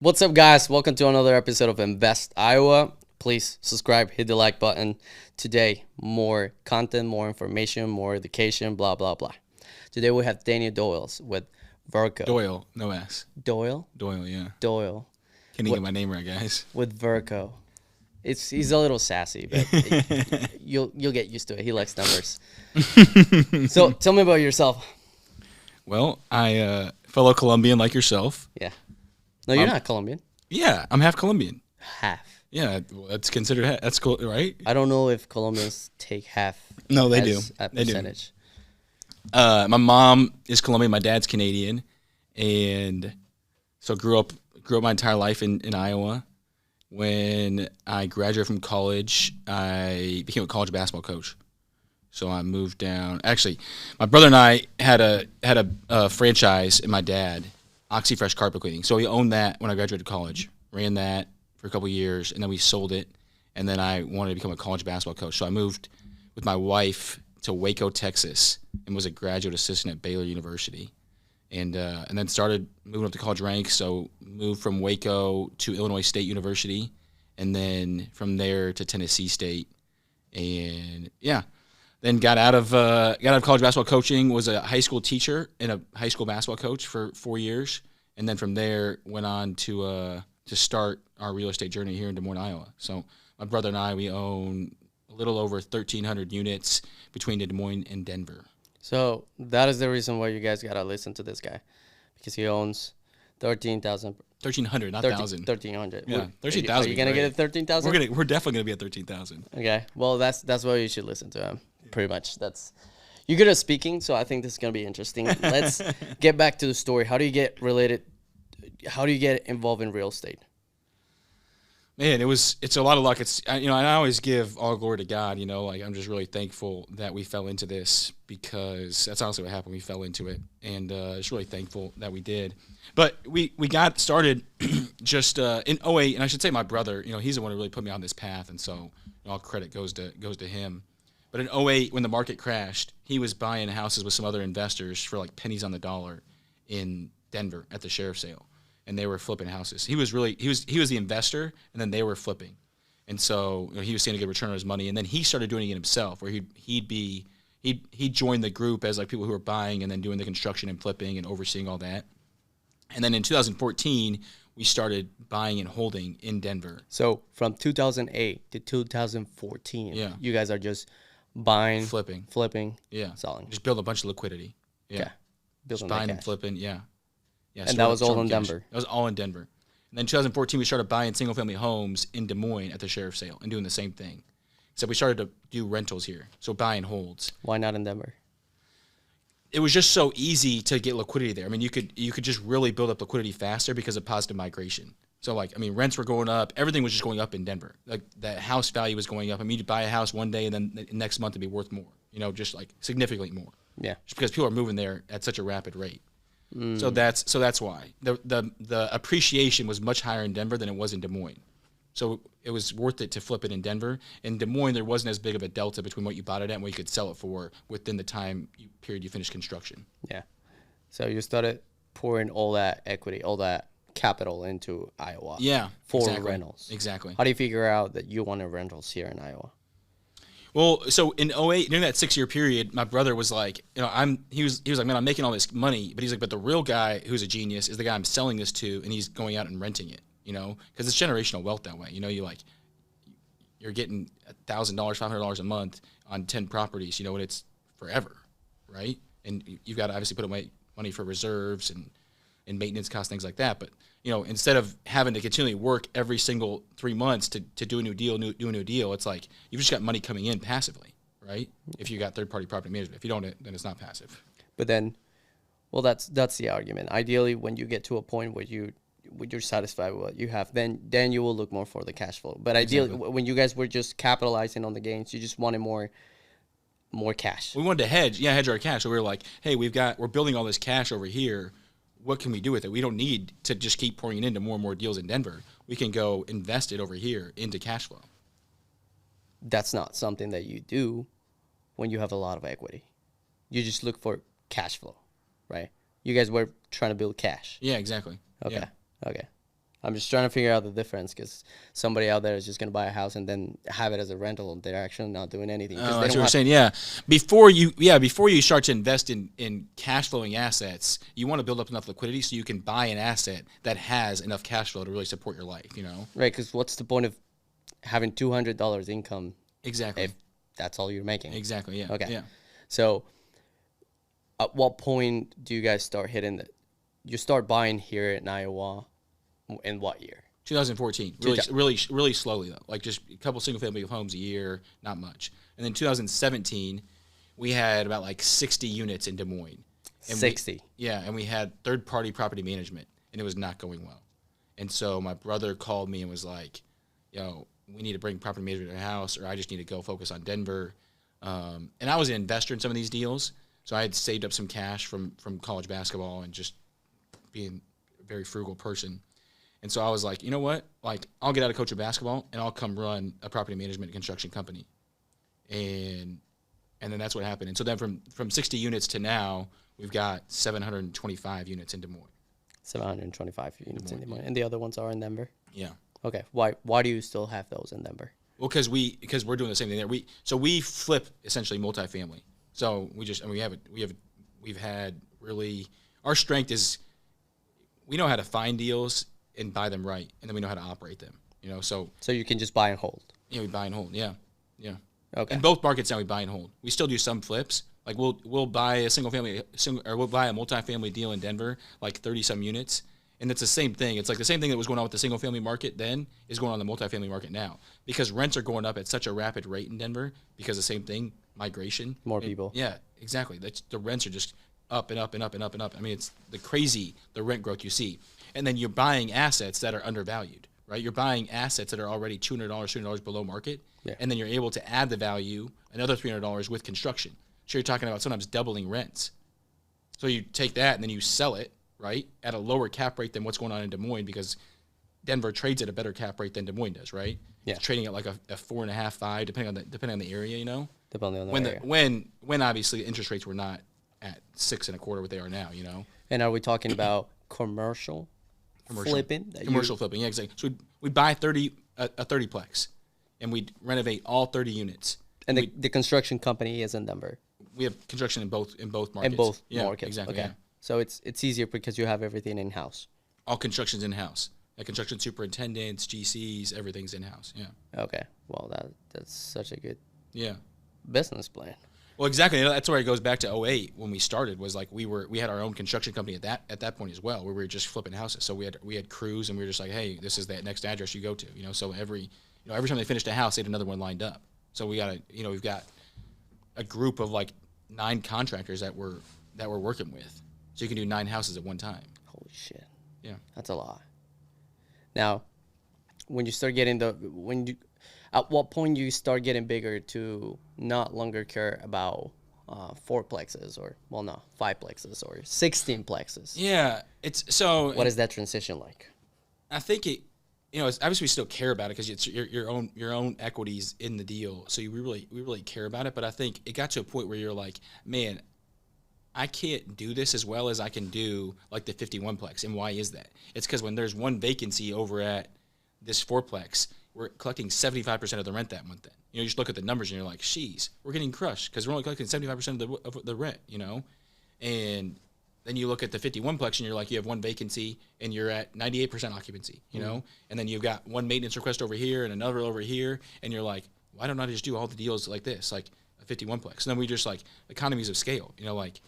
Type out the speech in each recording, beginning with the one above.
What's up, guys? Welcome to another episode of Invest Iowa. Please subscribe, hit the like button. Today, more content, more information, more education, blah, blah, blah. Today, we have Daniel Doyle with Virgo. Doyle, no S. Doyle? Doyle, yeah. Doyle. Can't even get my name right, guys. With Virgo. He's a little sassy, but you'll get used to it. He likes numbers. So, tell me about yourself. Well, I fellow Colombian like yourself. Yeah. No, you're not Colombian. Yeah, I'm half Colombian. Half. Yeah, well, that's considered half. That's cool, right? I don't know if Colombians take half. No, they do. A They do. percentage. My mom is Colombian. My dad's Canadian, and so grew up my entire life in Iowa. When I graduated from college, I became a college basketball coach. So I moved down. Actually, my brother and I had a franchise, and my dad, OxyFresh carpet cleaning. So we owned that when I graduated college. Ran that for a couple of years, and then we sold it. And then I wanted to become a college basketball coach. So I moved with my wife to Waco, Texas, and was a graduate assistant at Baylor University. And then started moving up the college ranks. So moved from Waco to Illinois State University, and then from there to Tennessee State. And yeah, then got out of college basketball coaching. Was a high school teacher and a high school basketball coach for 4 years, and then from there went on to start our real estate journey here in Des Moines, Iowa. So my brother and I, we own a little over 1,300 units between Des Moines and Denver. So that is the reason why you guys gotta listen to this guy, because he owns 13,000. 1,300, not 1,000. 1,300. Yeah, 13,000. Are you gonna get it 13,000? We're definitely gonna be at 13,000. Okay. Well, that's why you should listen to him. Pretty much. You're good at speaking, so I think this is gonna be interesting. Let's get back to the story. How do you get involved in real estate? Man, it's a lot of luck. And I always give all glory to God. Like I'm just really thankful that we fell into this, because that's honestly what happened. We fell into it, and just really thankful that we did. But we got started just in '08, and I should say my brother. He's the one who really put me on this path, and so all credit goes to him. But in '08, when the market crashed, he was buying houses with some other investors for like pennies on the dollar in Denver at the sheriff's sale. And they were flipping houses. He was the investor, and then they were flipping. And so he was seeing a good return on his money. And then he started doing it himself, where he'd join the group as like people who were buying and then doing the construction and flipping and overseeing all that. And then in 2014, we started buying and holding in Denver. So from 2008 to 2014, yeah, you guys are just buying, flipping, yeah, selling, just build a bunch of liquidity. Yeah, okay. Just buying and flipping. Yeah. Yeah, and that was all in Denver. That was all in Denver. And then in 2014, we started buying single-family homes in Des Moines at the sheriff's sale and doing the same thing. Except we started to do rentals here, so buy and holds. Why not in Denver? It was just so easy to get liquidity there. I mean, you could just really build up liquidity faster because of positive migration. So, rents were going up. Everything was just going up in Denver. Like, that house value was going up. I mean, you'd buy a house one day, and then the next month it'd be worth more, just like significantly more. Yeah. Just because people are moving there at such a rapid rate. So that's why the appreciation was much higher in Denver than it was in Des Moines. So it was worth it to flip it in Denver. In Des Moines, there wasn't as big of a delta between what you bought it at and what you could sell it for within the time period you finished construction. Yeah. So you started pouring all that equity, all that capital into Iowa. Yeah. For exactly. rentals. Exactly. How do you figure out that you wanted rentals here in Iowa? Well, so in '08, during that 6-year period, my brother was like, he was like, man, I'm making all this money, but he's like, but the real guy who's a genius is the guy I'm selling this to, and he's going out and renting it, because it's generational wealth that way. You're getting $1,000, $500 a month on 10 properties, and it's forever, right? And you've got to obviously put away money for reserves and maintenance costs, things like that. But instead of having to continually work every single 3 months to do a new deal, it's like you've just got money coming in passively, right? If you got third-party property management. If you don't, then it's not passive. But then, well, that's the argument. Ideally, when you get to a point where you're satisfied with what you have, then you will look more for the cash flow. But ideally, when you guys were just capitalizing on the gains, you just wanted more cash. We wanted to hedge our cash. So we were like, hey, we're building all this cash over here. What can we do with it? We don't need to just keep pouring it into more and more deals in Denver. We can go invest it over here into cash flow. That's not something that you do when you have a lot of equity. You just look for cash flow, right? You guys were trying to build cash. Yeah, exactly. Okay. Yeah. Okay. I'm just trying to figure out the difference because somebody out there is just going to buy a house and then have it as a rental. They're actually not doing anything. That's what we're saying. Yeah. Before you start to invest in cash flowing assets, you want to build up enough liquidity so you can buy an asset that has enough cash flow to really support your life, you know? Right. Because what's the point of having $200 income? Exactly. If that's all you're making. Exactly. Yeah. Okay. Yeah. So at what point do you guys start hitting that? You start buying here in Iowa in what year? 2014. Really slowly though. Like just a couple single family homes a year, not much. And then 2017, we had about like 60 units in Des Moines. And 60. And we had third party property management, and it was not going well. And so my brother called me and was like, "Yo, we need to bring property management to the house, or I just need to go focus on Denver." And I was an investor in some of these deals, so I had saved up some cash from college basketball and just being a very frugal person. And so I was like, you know what? Like, I'll get out of coaching basketball and I'll come run a property management and construction company. And then that's what happened. And so then from 60 units to now, we've got 725 units in Des Moines. 725 units in Des Moines. And the other ones are in Denver? Yeah. Okay. Why do you still have those in Denver? Well, because we're doing the same thing there. We flip essentially multifamily. So we've had really, our strength is we know how to find deals and buy them right, and then we know how to operate them. You know, so you can just buy and hold. Yeah, we buy and hold. Yeah. Okay. In both markets now, we buy and hold. We still do some flips. Like we'll buy a we'll buy a multifamily deal in Denver, like 30 some units, and it's the same thing. It's like the same thing that was going on with the single family market then is going on in the multifamily market now because rents are going up at such a rapid rate in Denver because the same thing, migration, more people. Yeah, exactly. The rents are just up and up and up and up and up. I mean, it's the rent growth you see. And then you're buying assets that are undervalued, right? You're buying assets that are already $200 below market, and then you're able to add the value, another $300 with construction. So you're talking about sometimes doubling rents. So you take that and then you sell it, right, at a lower cap rate than what's going on in Des Moines because Denver trades at a better cap rate than Des Moines does, right? Yeah. It's trading at like a 4.5, 5, depending on the area, you know. Depending on the area. When obviously interest rates were not at 6.25 what they are now, you know. And are we talking about commercial flipping? Commercial flipping, yeah, exactly. So we buy a 30-plex, and we renovate all 30 units. And the construction company is in Denver. We have construction in both markets. In both markets, exactly. Okay, yeah. So it's easier because you have everything in house. All construction's in house. Like construction superintendents, GCs, everything's in house. Yeah. Okay. Well, that's such a good yeah business plan. Well, exactly. That's where it goes back to 08 when we started. Was like we had our own construction company at that point as well, where we were just flipping houses. So we had crews, and we were just like, hey, this is that next address you go to. You know, so every time they finished a house, they had another one lined up. So we've got a group of like 9 contractors that we're working with. So you can do 9 houses at one time. Holy shit. Yeah. That's a lot. Now, when you start getting at what point do you start getting bigger to not longer care about 4 plexes or 5 plexes or 16 plexes? Yeah, it's so. What is that transition like? I think it's obviously we still care about it because it's your own equities in the deal, so we really care about it. But I think it got to a point where you're like, man, I can't do this as well as I can do like the 51 plex. And why is that? It's because when there's one vacancy over at this 4-plex, we're collecting 75% of the rent that month then. You just look at the numbers and you're like, sheesh, we're getting crushed because we're only collecting 75% of the rent, you know? And then you look at the 51-plex and you're like, you have one vacancy and you're at 98% occupancy, you know? And then you've got one maintenance request over here and another over here, and you're like, why don't I just do all the deals like this, like a 51-plex? And then we just like economies of scale, like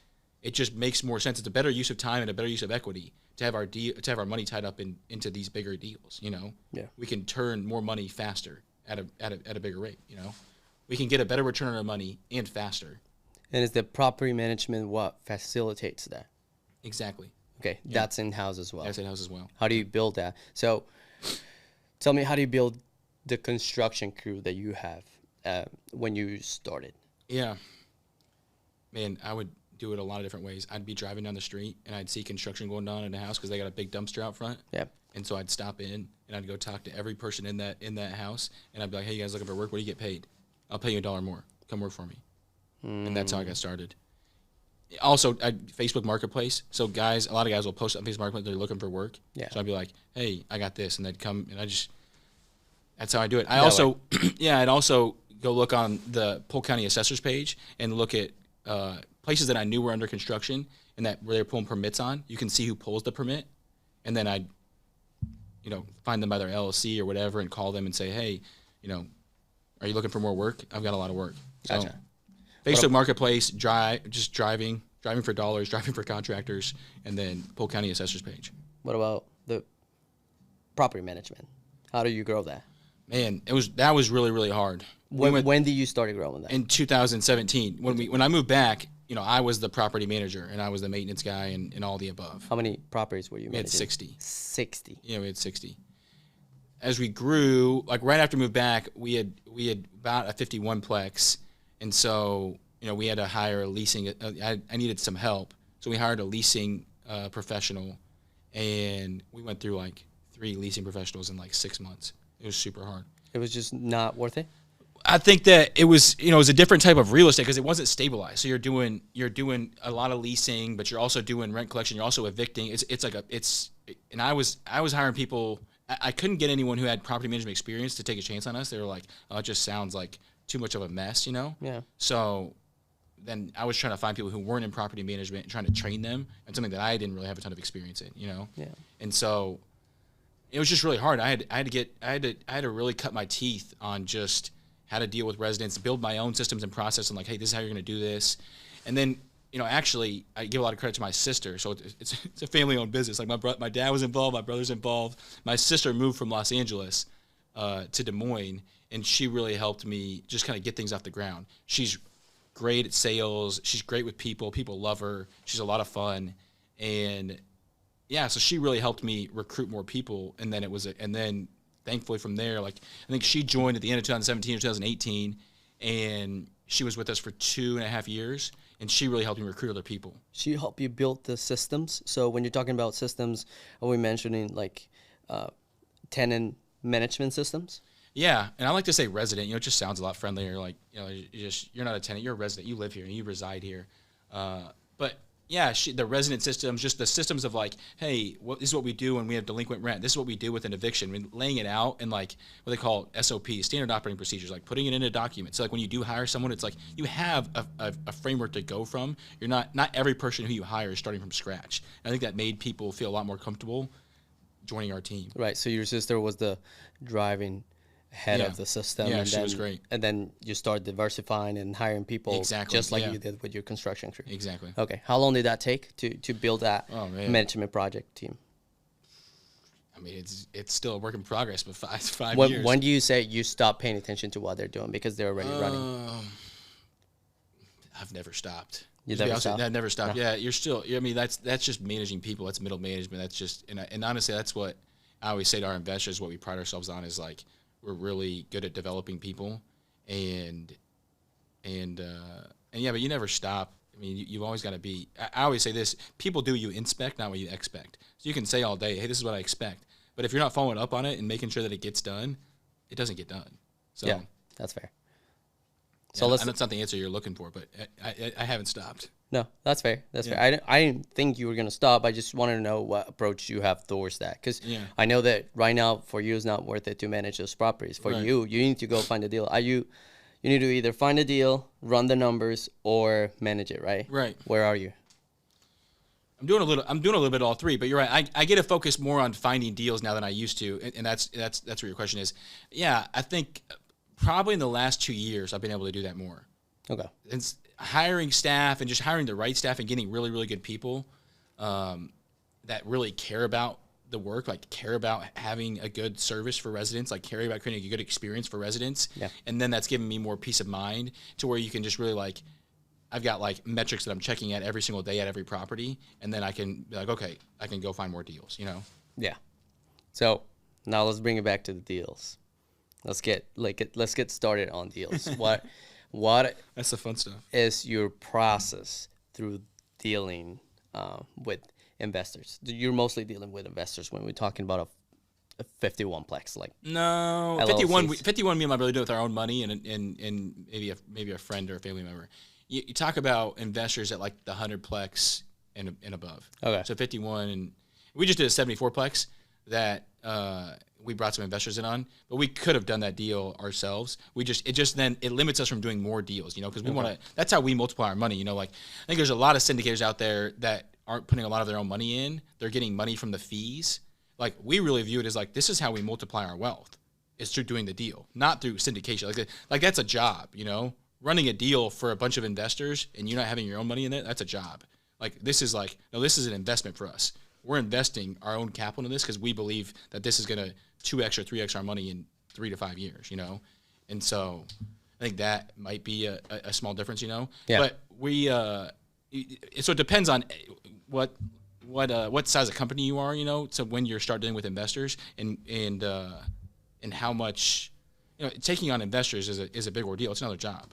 it just makes more sense. It's a better use of time and a better use of equity to have our money tied up into these bigger deals, you know? Yeah. We can turn more money faster at a bigger rate, you know? We can get a better return on our money and faster. And is the property management what facilitates that? Exactly. Okay, yeah. That's in-house as well. That's in-house as well. How do you build that? So tell me, how do you build the construction crew that you have when you started? Yeah. Man, I would do it a lot of different ways. I'd be driving down the street and I'd see construction going on in a house because they got a big dumpster out front. Yeah. And so I'd stop in and I'd go talk to every person in that house, and I'd be like, hey, you guys looking for work? What do you get paid? I'll pay you $1 more. Come work for me. And that's how I got started. Also, Facebook Marketplace. So a lot of guys will post on Facebook Marketplace. They're looking for work. Yeah. So I'd be like, hey, I got this, and they'd come, and that's how I do it. I'd also go look on the Polk County Assessor's page and look at places that I knew were under construction and where they're pulling permits on. You can see who pulls the permit, and then I'd, find them by their LLC or whatever and call them and say, hey, are you looking for more work? I've got a lot of work. So, Gotcha. Facebook Marketplace, just driving for dollars, driving for contractors, and then Polk County Assessor's page. What about the property management? How do you grow that? Man, that was really, really hard. When did you start growing that? In 2017, when I moved back, I was the property manager and I was the maintenance guy and all the above. How many properties were you managing? We had 60. 60. Yeah, we had 60. As we grew, like right after we moved back, we had about a 51-plex, and so we had to hire a leasing. I needed some help, so we hired a leasing professional, and we went through like 3 leasing professionals in like 6 months. It was super hard. It was just not worth it? I think that it was, it was a different type of real estate because it wasn't stabilized. So you're doing a lot of leasing, but you're also doing rent collection. You're also evicting. And I was hiring people. I couldn't get anyone who had property management experience to take a chance on us. They were like, oh, it just sounds like too much of a mess, Yeah. So then I was trying to find people who weren't in property management and trying to train them in something that I didn't really have a ton of experience in, Yeah. And so it was just really hard. I had to really cut my teeth on just how to deal with residents, build my own systems and process, and like, hey, this is how you're going to do this. And then, actually, I give a lot of credit to my sister. So it's a family-owned business. Like my dad was involved, my brother's involved. My sister moved from Los Angeles to Des Moines, and she really helped me just kind of get things off the ground. She's great at sales. She's great with people. People love her. She's a lot of fun, and yeah, so she really helped me recruit more people. And then thankfully from there, like I think she joined at the end of 2017 or 2018, and she was with us for 2.5 years, and she really helped me recruit other people. She helped you build the systems. So when you're talking about systems, are we mentioning like tenant management systems? Yeah, and I like to say resident. It just sounds a lot friendlier. Like you're not a tenant, you're a resident. You live here and you reside here. But yeah, the resident systems, just the systems of like, hey, this is what we do when we have delinquent rent. This is what we do with an eviction. I mean, laying it out and like what they call SOP, standard operating procedures, like putting it in a document. So like when you do hire someone, it's like you have a framework to go from. You're not every person who you hire is starting from scratch. And I think that made people feel a lot more comfortable joining our team. Right. So your sister was the driving head of the system. Yeah, and she then, was great. And then you start diversifying and hiring people just like you did with your construction crew. Exactly. Okay. How long did that take to build that management project team? I mean, it's still a work in progress, but five years. years. When do you say you stop paying attention to what they're doing because they're already running? I've never stopped. You never stopped? I've never stopped. No. Yeah, you're still. I mean, that's just managing people. That's middle management. That's just and honestly, that's what I always say to our investors. What we pride ourselves on is like we're really good at developing people, and yeah, but you never stop. I mean, you've always got to be. I always say this: people do what you inspect, not what you expect. So you can say all day, "Hey, this is what I expect," but if you're not following up on it and making sure that it gets done, it doesn't get done. So yeah, that's fair. So I know it's not the answer you're looking for, but I haven't stopped. No, that's fair. That's fair. I didn't think you were going to stop. I just wanted to know what approach you have towards that. Because I know that right now for you it's not worth it to manage those properties. For you need to go find a deal. You need to either find a deal, run the numbers, or manage it, right? Right. Where are you? I'm doing a little bit of all three, but you're right. I get to focus more on finding deals now than I used to, and that's where your question is. Yeah, I think probably in the last 2 years I've been able to do that more. Okay. It's hiring staff and just hiring the right staff and getting really, really good people that really care about the work, like care about having a good service for residents, like care about creating a good experience for residents. Yeah. And then that's given me more peace of mind to where you can just really like, I've got like metrics that I'm checking at every single day at every property. And then I can be like, okay, I can go find more deals, Yeah. So now let's bring it back to the deals. Let's get started on deals. What that's the fun stuff. Is your process through dealing with investors? You're mostly dealing with investors when we're talking about a 51-plex, like no, 51. Me and my brother do it with our own money and maybe a friend or a family member. you talk about investors at like the 100-plex and above. Okay. So 51, and we just did a 74-plex that we brought some investors in on, but we could have done that deal ourselves. It limits us from doing more deals, because we want to. That's how we multiply our money. Like I think there's a lot of syndicators out there that aren't putting a lot of their own money in. They're getting money from the fees. Like we really view it as like this is how we multiply our wealth. Is through doing the deal, not through syndication. Like that's a job, Running a deal for a bunch of investors and you not having your own money in it, that's a job. Like this is this is an investment for us. We're investing our own capital in this because we believe that this is going to 2x or 3x our money in 3 to 5 years, And so I think that might be a small difference, Yeah. But we, so it depends on what size of company you are, So when you start dealing with investors and how much, taking on investors is a big ordeal. It's another job.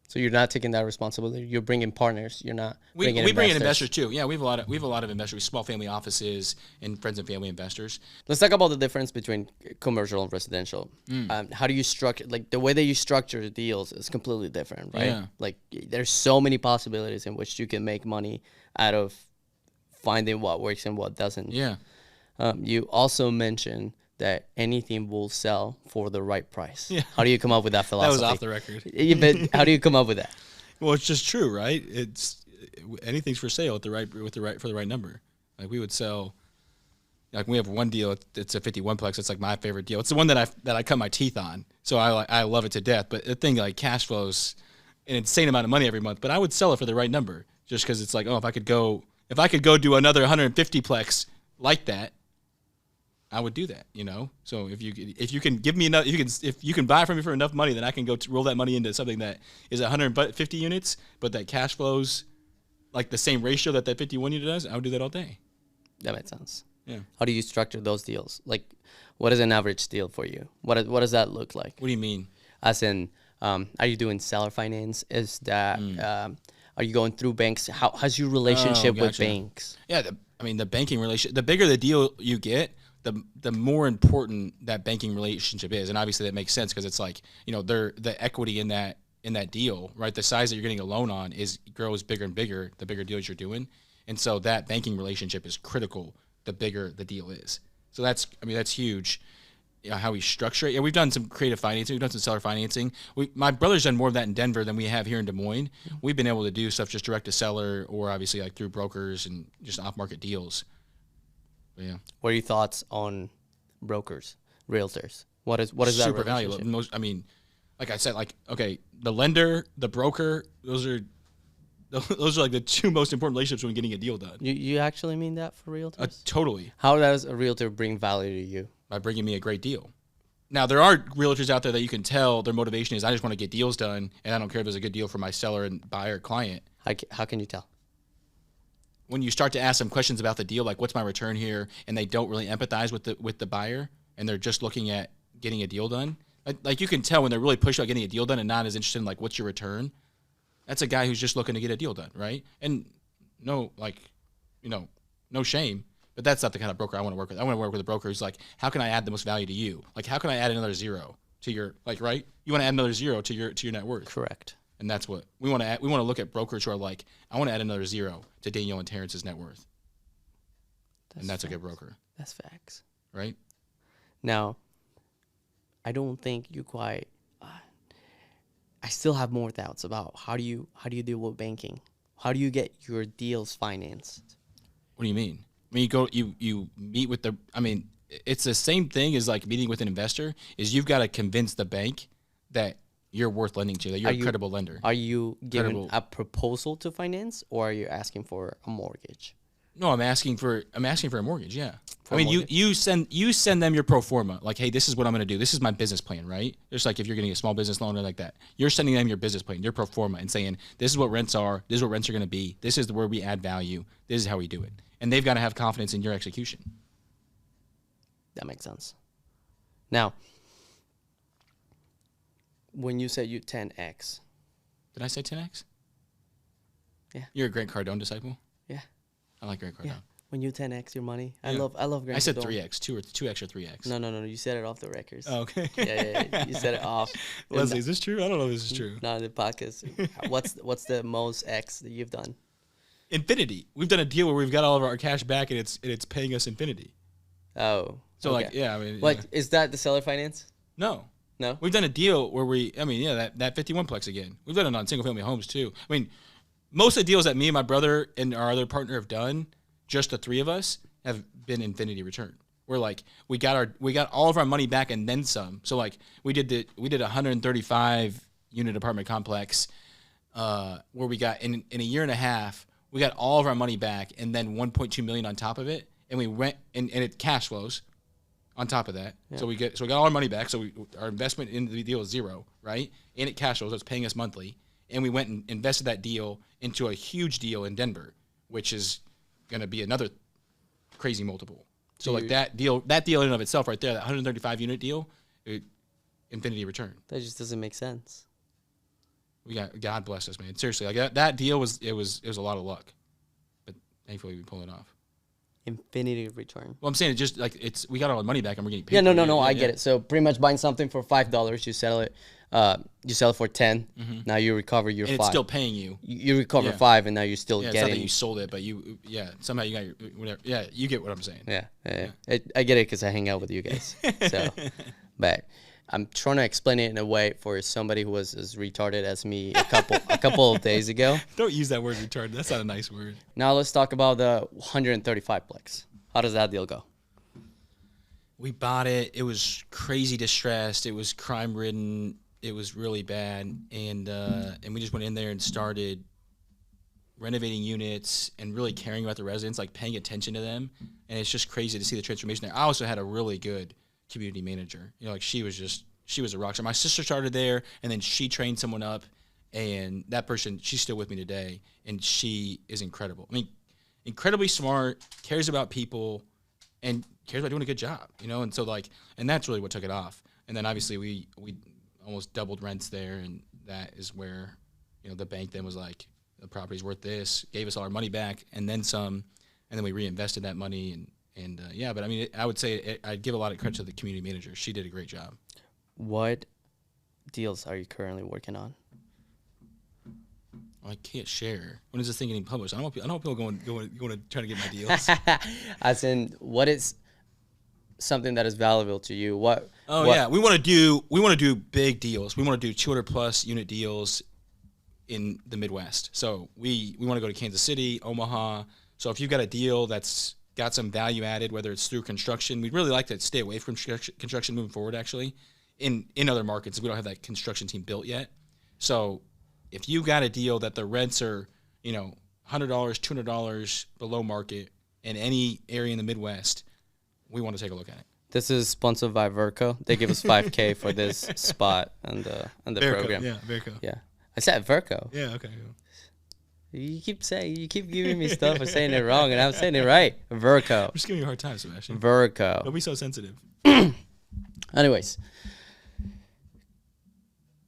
So you're not taking that responsibility. You're bringing partners. You're not. We bring in investors too. Yeah, we have a lot of investors, small family offices, and friends and family investors. Let's talk about the difference between commercial and residential. How do you structure? Like the way that you structure the deals is completely different, right? Yeah. Like there's so many possibilities in which you can make money out of finding what works and what doesn't. Yeah. You also mentioned that anything will sell for the right price. Yeah. How do you come up with that philosophy? That was off the record. But how do you come up with that? Well, it's just true, right? It's anything's for sale for the right number. Like we would sell. Like we have one deal. It's a 51-plex. It's like my favorite deal. It's the one that I cut my teeth on. So I love it to death. But the thing like cash flows an insane amount of money every month. But I would sell it for the right number, just because it's like, oh, if I could go do another 150-plex like that, I would do that, So if you can give me enough, if you can buy from me for enough money, then I can go roll that money into something that is 150 units, but that cash flows like the same ratio that 51 unit does. I would do that all day. That makes sense. Yeah. How do you structure those deals? Like, what is an average deal for you? What does that look like? What do you mean? As in, are you doing seller finance? Is that are you going through banks? How's your relationship with banks? Yeah, the banking relationship. The bigger the deal you get, the more important that banking relationship is, and obviously that makes sense because it's like the equity in that deal, right? The size that you're getting a loan on grows bigger and bigger the bigger deals you're doing, and so that banking relationship is critical. The bigger the deal is, so that's huge. How we structure it. Yeah, we've done some creative financing. We've done some seller financing. My brother's done more of that in Denver than we have here in Des Moines. We've been able to do stuff just direct to seller, or obviously like through brokers and just off market deals. Yeah. What are your thoughts on brokers, realtors? What is that super valuable? Like I said, the lender, the broker, those are like the two most important relationships when getting a deal done. You actually mean that for realtors? Totally. How does a realtor bring value to you? By bringing me a great deal. Now there are realtors out there that you can tell their motivation is I just want to get deals done, and I don't care if there's a good deal for my seller and buyer client. How can you tell? When you start to ask them questions about the deal, like what's my return here, and they don't really empathize with the buyer, and they're just looking at getting a deal done. Like you can tell when they're really pushed about getting a deal done and not as interested in like what's your return. That's a guy who's just looking to get a deal done, right? And no shame, but that's not the kind of broker I want to work with. I want to work with a broker who's like, how can I add the most value to you? Like, how can I add another zero to your right? You want to add another zero to your net worth. Correct. And that's what we want to add. We want to look at brokers who are like, I want to add another zero to Daniel and Terrence's net worth. That's a good broker. That's facts. Right? Now, I don't think you quite. I still have more doubts about how do you deal with banking? How do you get your deals financed? What do you mean? You meet with the. It's the same thing as like meeting with an investor. Is you've got to convince the bank that you're worth lending to, that you're a credible lender. Are you giving a proposal to finance, or are you asking for a mortgage? No, I'm asking for a mortgage. Yeah. You send them your pro forma. Like, hey, this is what I'm going to do. This is my business plan, right? Just like if you're getting a small business loan or like that, you're sending them your business plan, your pro forma, and saying, this is what rents are. This is what rents are going to be. This is where we add value. This is how we do it. And they've got to have confidence in your execution. That makes sense. Now, when you said you 10x. Did I say 10x? Yeah. You're a Grant Cardone disciple? Yeah. I like Grant Cardone. Yeah. When you 10x your money, Yeah. I love Grand I said Theft Auto. 3x, 2x or 3x. No. You said it off the records. Oh, okay. Yeah. You said it off. Leslie, is this true? I don't know if this is true. Not in the podcast. What's the most X that you've done? Infinity. We've done a deal where we've got all of our cash back, and it's paying us infinity. Oh. So okay. like, yeah, I mean, What yeah. is that? The seller finance? No. No. We've done a deal where that 51plex again. We've done it on single family homes too. I mean, most of the deals that me and my brother and our other partner have done, just the three of us, have been infinity return. We're like, we got all of our money back and then some. So like we did a 135 unit apartment complex where we got in a year and a half, we got all of our money back and then 1.2 million on top of it, and we went and it cash flows on top of that. Yeah. So we got all our money back. So our investment in the deal is zero, right? And it cash flows. So it's paying us monthly. And we went and invested that deal into a huge deal in Denver, which is going to be another crazy multiple. So like that deal in and of itself right there, that 135 unit deal, infinity return. That just doesn't make sense. God bless us, man. Seriously, like that deal was a lot of luck, but thankfully we pulled it off. Infinity return. Well, I'm saying it just like we got all the money back and we're getting paid. Yeah, no, I get it. So pretty much buying something for $5, you sell it for 10. Mm-hmm. Now you recover your and 5. It's still paying you. You recover 5, and now you're still getting. It's not that you sold it, but somehow you got your whatever. Yeah, you get what I'm saying. Yeah. I get it because I hang out with you guys. So, but I'm trying to explain it in a way for somebody who was as retarded as me a couple of days ago. Don't use that word retarded. That's not a nice word. Now let's talk about the 135plex. How does that deal go? We bought it. It was crazy distressed. It was crime ridden. It was really bad, and we just went in there and started renovating units and really caring about the residents, like paying attention to them. And it's just crazy to see the transformation there. I also had a really good community manager. You know, like she was a rock star. My sister started there, and then she trained someone up, and that person, she's still with me today, and she is incredible. I mean, incredibly smart, cares about people, and cares about doing a good job, you know? And so and that's really what took it off. And then obviously we almost doubled rents there, and that is where, you know, the bank then was like, the property's worth this, gave us all our money back, and then some, and then we reinvested that money, and but I mean, I would say I'd give a lot of credit to the community manager. She did a great job. What deals are you currently working on? I can't share. When is this thing getting published? I don't want people going to try to get my deals. As in, what is something that is valuable to you? Yeah, we want to do big deals. We want to do 200+ unit deals in the Midwest. So we want to go to Kansas City, Omaha. So if you've got a deal that's got some value added, whether it's through construction, we'd really like to stay away from construction moving forward. Actually, in other markets, we don't have that construction team built yet. So if you got a deal that the rents are, you know, $100, $200 below market in any area in the Midwest, we want to take a look at it. This is sponsored by Verco. They give us $5,000 for this spot on the Verco, program. Yeah, Verco. Yeah, I said Verco. Yeah, okay. You keep giving me stuff for saying it wrong, and I'm saying it right. Verco. I'm just giving you a hard time, Sebastian. Verco. Don't be so sensitive. Anyways.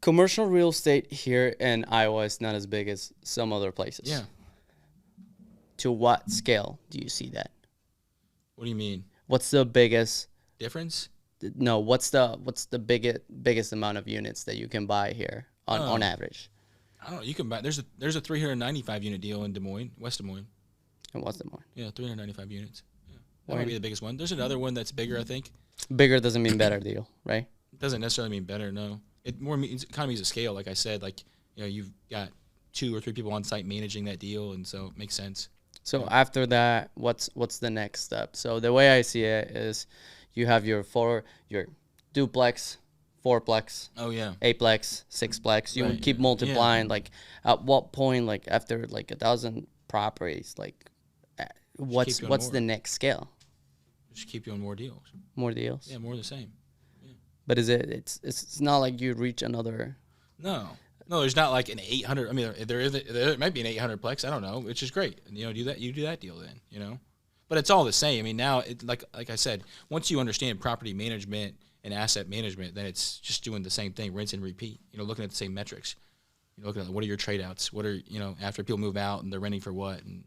Commercial real estate here in Iowa is not as big as some other places. Yeah. To what scale do you see that? What do you mean? What's the biggest difference? No, what's the biggest amount of units that you can buy here on average? I don't know. You can buy. There's a 395 unit deal in Des Moines, West Des Moines. In West Des Moines. Yeah, 395 units. Yeah. That might be the biggest one. There's another one that's bigger, I think. Bigger doesn't mean better deal, right? It doesn't necessarily mean better, no. It more means economies of scale, like I said. Like, you know, you've got 2 or 3 people on site managing that deal, and so it makes sense. So after that, what's the next step? So the way I see it is, you have your duplex, 4plex, 8plex, 6plex. You would keep multiplying. Like, at what point, like after like 1,000 properties, like, what's the next scale? Just keep doing more deals. More deals. Yeah, more of the same. But it's not like you reach another. No, there's not like an 800. I mean, there might be an 800plex. I don't know, which is great. And you do that deal then, you know. But it's all the same. I mean, now like I said, once you understand property management and asset management, then it's just doing the same thing, rinse and repeat. You know, looking at the same metrics. You know, looking at what are your trade outs? What are, you know, after people move out and they're renting for what, and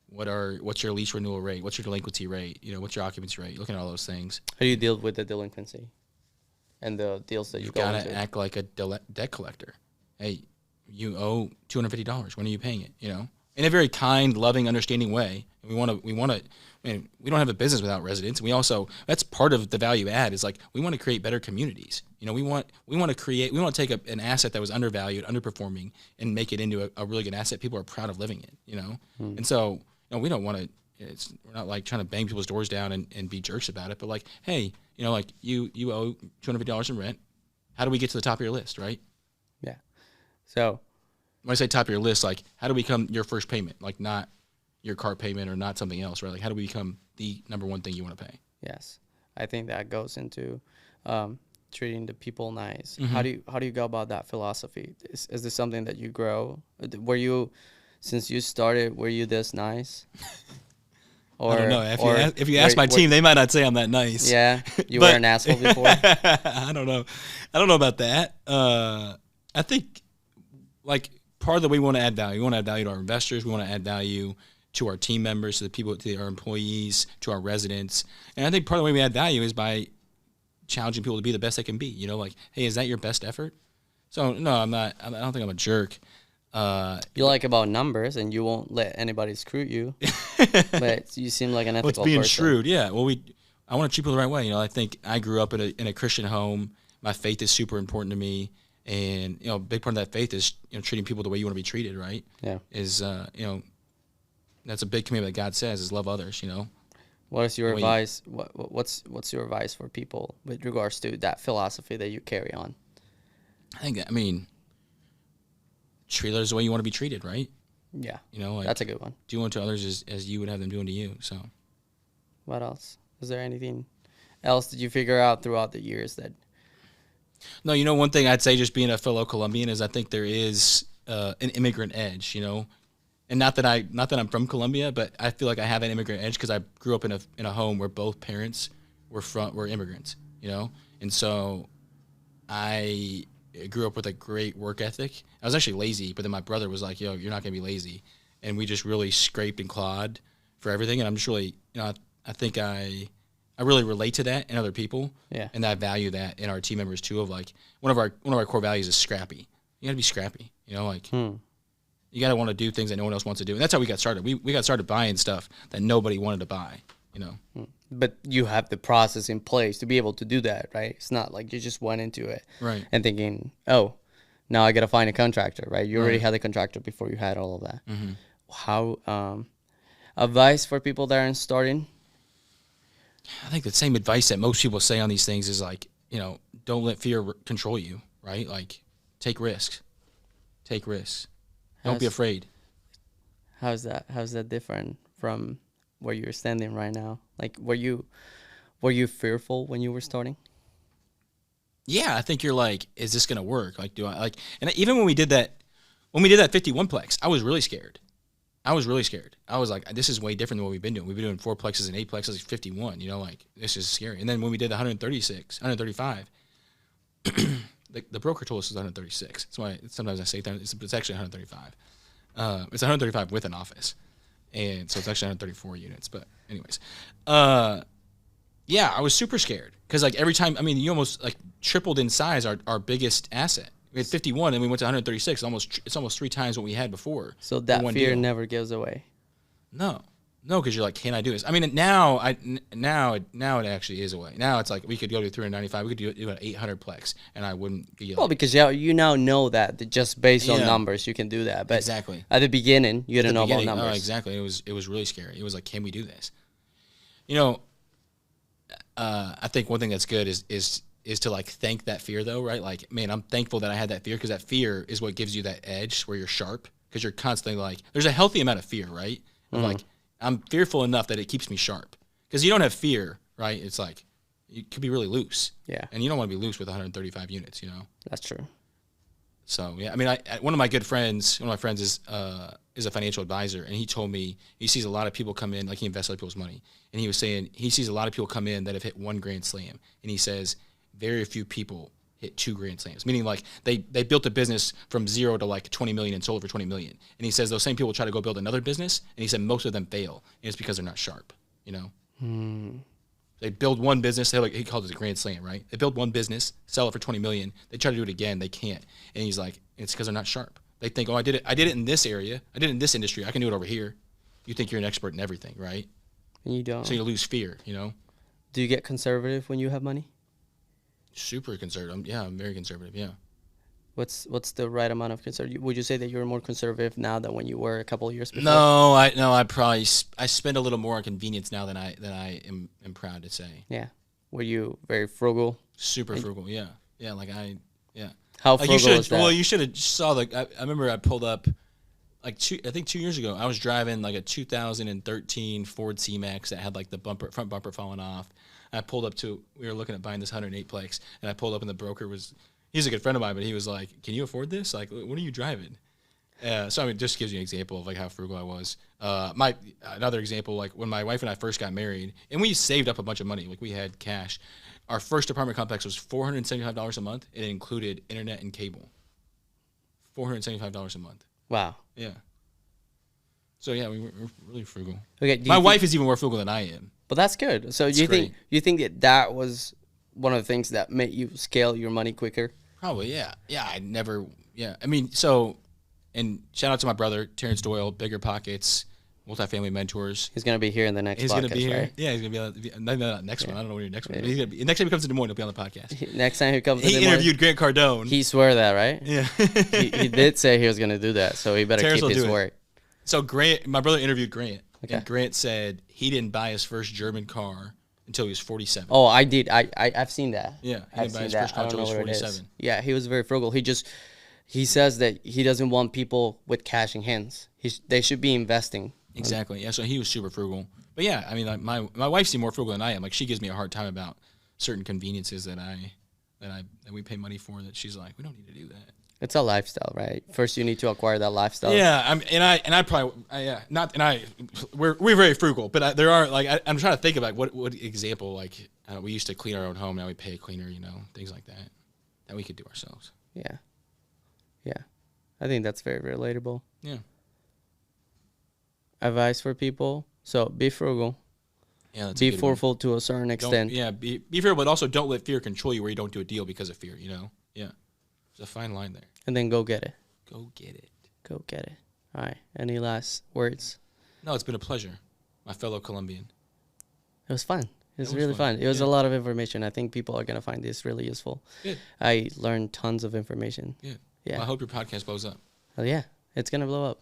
What's your lease renewal rate? What's your delinquency rate? What's your occupancy rate? Looking at all those things. How do you deal with the delinquency and the deals that you go into? You've got to act like a debt collector. Hey, you owe $250. When are you paying it? In a very kind, loving, understanding way. We want to. I mean, we don't have a business without residents. We also, that's part of the value add, is like we want to create better communities. We want to take an asset that was undervalued, underperforming, and make it into a really good asset people are proud of living in. And so we don't want to. We're not like trying to bang people's doors down and be jerks about it, but like, hey, like you owe $250 in rent. How do we get to the top of your list, right? Yeah. So when I say top of your list, like how do we become your first payment, like not your car payment or not something else, right? Like how do we become the number one thing you want to pay? Yes, I think that goes into treating the people nice. Mm-hmm. How do you go about that philosophy? Is this something that you grow? Since you started, were you this nice? Or, I don't know. If you ask my team, they might not say I'm that nice. Yeah, you were an asshole before. I don't know. I don't know about that. I think like part of the way we want to add value. We want to add value to our investors. We want to add value to our team members, to the people, to our employees, to our residents. And I think part of the way we add value is by challenging people to be the best they can be. Like, hey, is that your best effort? So no, I'm not. I don't think I'm a jerk. You like about numbers, and you won't let anybody screw you. But you seem like an ethical being person. shrewd, yeah. Well, I want to treat people the right way. I think I grew up in a Christian home. My faith is super important to me, and a big part of that faith is treating people the way you want to be treated. Right? Yeah. Is that's a big commandment that God says is love others. What is your advice? What's your advice for people with regards to that philosophy that you carry on? I mean, treat others the way you want to be treated, right? Yeah. Like, that's a good one. Do unto others as you would have them do unto you. So, what else? Is there anything else that you figure out throughout the years that? No, one thing I'd say, just being a fellow Colombian, is I think there is an immigrant edge, and not that I'm from Colombia, but I feel like I have an immigrant edge because I grew up in a home where both parents were immigrants, and so I grew up with a great work ethic. I was actually lazy, but then my brother was like, yo, you're not going to be lazy. And we just really scraped and clawed for everything. And I'm just really, I think I really relate to that in other people. Yeah. And I value that in our team members too, of like, one of our core values is scrappy. You got to be scrappy, you got to want to do things that no one else wants to do. And that's how we got started. We got started buying stuff that nobody wanted to buy, But you have the process in place to be able to do that, right? It's not like you just went into it and thinking, oh, now I got to find a contractor, right? You already had a contractor before you had all of that. Mm-hmm. How, advice for people that are starting? I think the same advice that most people say on these things is like, don't let fear control you, right? Like, take risks. Don't be afraid. How's that different from where you're standing right now? Like, were you fearful when you were starting? Yeah, I think you're like, is this gonna work? Like, do I like? And even when we did that 51plex, I was really scared. I was like, this is way different than what we've been doing. We've been doing 4plexes and 8plexes, like 51. Like, this is scary. And then when we did the 135, the broker told us it was 136. That's why sometimes I say that it's actually 135. It's 135 with an office. And so it's actually 134 units. But anyways, yeah, I was super scared because like every time, you almost like tripled in size our biggest asset. We had 51 and we went to 136. It's almost 3 times what we had before. So that fear never goes away. No, because you're like, can I do this? Now it actually is away. Now it's like we could go to 395. We could do an 800plex, and I wouldn't be. Well, because you now know that just based on numbers, you can do that. But exactly. At the beginning, you didn't know about numbers. Oh, exactly. It was really scary. It was like, can we do this? I think one thing that's good is to like thank that fear though, right? Like, man, I'm thankful that I had that fear because that fear is what gives you that edge where you're sharp because you're constantly like, there's a healthy amount of fear, right? Of like, I'm fearful enough that it keeps me sharp because you don't have fear, right? It's like, you could be really loose. Yeah. And you don't want to be loose with 135 units, That's true. So, yeah, one of my friends is a financial advisor, and he told me he sees a lot of people come in, like he invests other people's money, and he was saying he sees a lot of people come in that have hit one grand slam, and he says very few people hit 2 grand slams, meaning like they built a business from 0 to like 20 million and sold for 20 million. And he says those same people try to go build another business, and he said most of them fail, and it's because they're not sharp, you know? They build one business, he called it a grand slam, right? They build one business, sell it for 20 million, they try to do it again, they can't. And he's like, it's because they're not sharp. They think, oh, I did it in this area, I did it in this industry, I can do it over here. You think you're an expert in everything, right? And you don't. So you lose fear, you know? Do you get conservative when you have money? Super conservative. I'm very conservative, yeah. What's the right amount of conservative? Would you say that you're more conservative now than when you were a couple of years before? No, I probably I spend a little more on convenience now than I am proud to say. Yeah. Were you very frugal? Super frugal, yeah. Yeah, yeah. How frugal is that? Well, you should have saw I remember I pulled up I think 2 years ago. I was driving like a 2013 Ford C-Max that had like the front bumper falling off. I pulled up we were looking at buying this 108plex, and I pulled up and the broker he's a good friend of mine, but he was like, can you afford this? Like, what are you driving? So I mean, just gives you an example of like how frugal I was. Another example, like when my wife and I first got married, and we saved up a bunch of money, like we had cash. Our first apartment complex was $475 a month. It included internet and cable. $475 a month. Wow. Yeah. So yeah, we're really frugal. Okay. My wife is even more frugal than I am. But that's good. So you think that was one of the things that made you scale your money quicker? Probably, yeah. Yeah, I mean, and shout out to my brother, Terrence Doyle, Bigger Pockets, Multifamily Mentors. He's going to be here in the next podcast, going to be here. Right? Yeah, he's going to be not next one. I don't know when your next one. But he's gonna be, next time he comes to Des Moines, he'll be on the podcast. Next time he comes to Des Moines. He interviewed Grant Cardone. He swore that, right? Yeah. he did say he was going to do that, so he better Terrence keep his word. So my brother interviewed Grant, okay. And Grant said he didn't buy his first German car until he was 47. Oh, I did. I've seen that. Yeah, he didn't buy his first car until he was 47. Yeah, he was very frugal. He says that he doesn't want people with cash in hands. They should be investing. Exactly. Yeah, so he was super frugal. But yeah, I mean, like my wife seems more frugal than I am. Like she gives me a hard time about certain conveniences that we pay money for. That she's like, we don't need to do that. It's a lifestyle, right? First, you need to acquire that lifestyle. Yeah, we're very frugal, but there are like I'm trying to think about what example like we used to clean our own home, now we pay a cleaner, you know, things like that we could do ourselves. Yeah, I think that's very relatable. Yeah. Advice for people: so be frugal. Yeah, that's be frugal to a certain extent. Be frugal, but also don't let fear control you where you don't do a deal because of fear. You know. Yeah. There's a fine line there. And then go get it. Go get it. Go get it. All right. Any last words? No, it's been a pleasure, my fellow Colombian. It was fun. It was really fun. It was a lot of information. I think people are going to find this really useful. Good. I learned tons of information. Good. Yeah. Well, I hope your podcast blows up. Oh, yeah. It's going to blow up.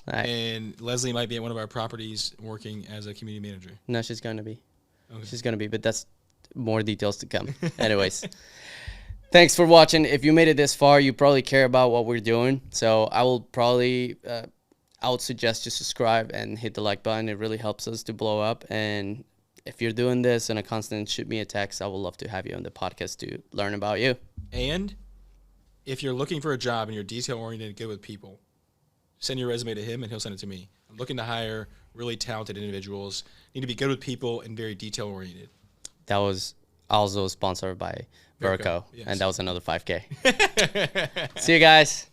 All right. And Leslie might be at one of our properties working as a community manager. No, she's going to be. Okay. She's going to be, but that's more details to come. Anyways. Thanks for watching. If you made it this far, you probably care about what we're doing. So I would suggest you subscribe and hit the like button. It really helps us to blow up. And if you're doing this in a constant, shoot me a text. I would love to have you on the podcast to learn about you. And if you're looking for a job and you're detail-oriented and good with people, send your resume to him and he'll send it to me. I'm looking to hire really talented individuals, need to be good with people and very detail-oriented. That was also sponsored by Virgo, yes. And that was another 5K. See you guys.